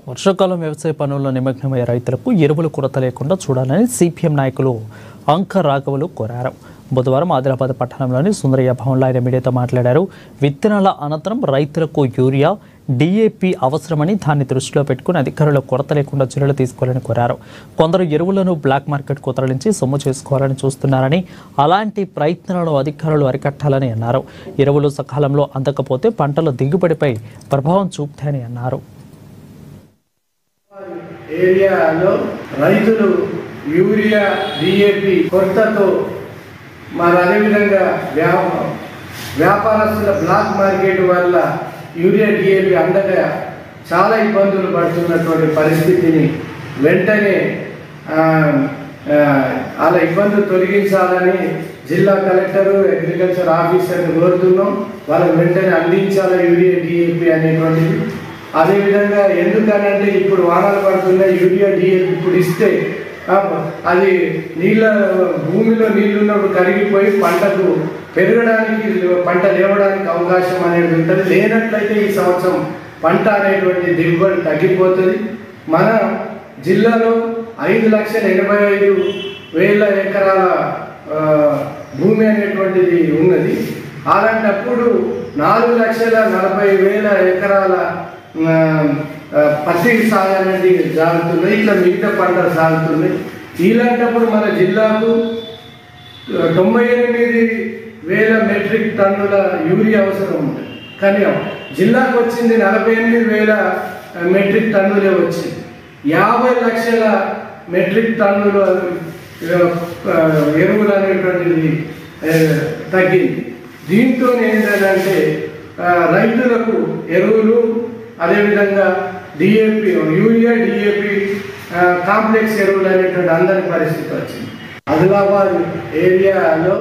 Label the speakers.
Speaker 1: వర్షాకాలం వ్యవసాయ పనుల్లో నిమగ్నమయ్యే రైతులకు ఎరువుల కొరత లేకుండా చూడాలని సిపిఎం నాయకులు అంక రాఘవులు కోరారు. బుధవారం ఆదిలాబాద్ పట్టణంలోని సుందరయ్య భవన్లో ఆయన మీడియాతో మాట్లాడారు. విత్తనాల అనంతరం రైతులకు యూరియా, డిఏపి అవసరమని దాన్ని దృష్టిలో పెట్టుకుని అధికారుల కొరత లేకుండా చర్యలు తీసుకోవాలని కోరారు. కొందరు ఎరువులను బ్లాక్ మార్కెట్కు తరలించి సొమ్ము చేసుకోవాలని చూస్తున్నారని, అలాంటి ప్రయత్నాలను అధికారులు అరికట్టాలని అన్నారు. ఎరువులు సకాలంలో అందకపోతే పంటల దిగుబడిపై ప్రభావం చూపుతాయని అన్నారు.
Speaker 2: ఏరియాలో రైతులు యూరియా, డిఏపి కొరతతో మరి అదేవిధంగా వ్యాపారస్తుల బ్లాక్ మార్కెట్ వల్ల యూరియా, డిఏపి అందక చాలా ఇబ్బందులు పడుతున్నటువంటి పరిస్థితిని వెంటనే అలా ఇబ్బందులు తొలగించాలని జిల్లా కలెక్టరు, అగ్రికల్చర్ ఆఫీసర్ని కోరుతున్నాం. వాళ్ళకి వెంటనే అందించాలి యూరియా, డిఏపి అనేటువంటిది. అదేవిధంగా ఎందుకనంటే ఇప్పుడు వానలు పడుతున్నాయి, యూరియా, డిఏపి ఇప్పుడు ఇస్తే అది భూమిలో నీళ్ళు ఉన్నప్పుడు కరిగిపోయి పంటకు పెరగడానికి, పంట లేవడానికి అవకాశం అనేది ఉంటుంది. లేనట్లయితే ఈ సంవత్సరం పంట అనేటువంటి దిగుబడి తగ్గిపోతుంది. మన జిల్లాలో 5,85,000 ఎకరాల భూమి అనేటువంటిది ఉన్నది. అలాంటప్పుడు 4,40,000 ఎకరాల పత్తి సాగు అనేది సాగుతుంది. ఇట్లా మిగతా పంటలు సాగుతున్నాయి. ఇలాంటప్పుడు మన జిల్లాకు 98,000 మెట్రిక్ టన్నుల యూరియా అవసరం ఉంటుంది. కానీ జిల్లాకు వచ్చింది 48,000 మెట్రిక్ టన్నులే వచ్చింది. 50 లక్షల మెట్రిక్ టన్నులు ఎరువులు అనేటువంటిది తగ్గింది. దీంతో ఏంటంటే రైతులకు ఎరువులు, అదేవిధంగా డిఏపి, యూరియా, డిఏపి కాంప్లెక్స్ ఎరువులు అనేటువంటి అందరి పరిస్థితి వచ్చింది. ఆదిలాబాద్ ఏరియాలో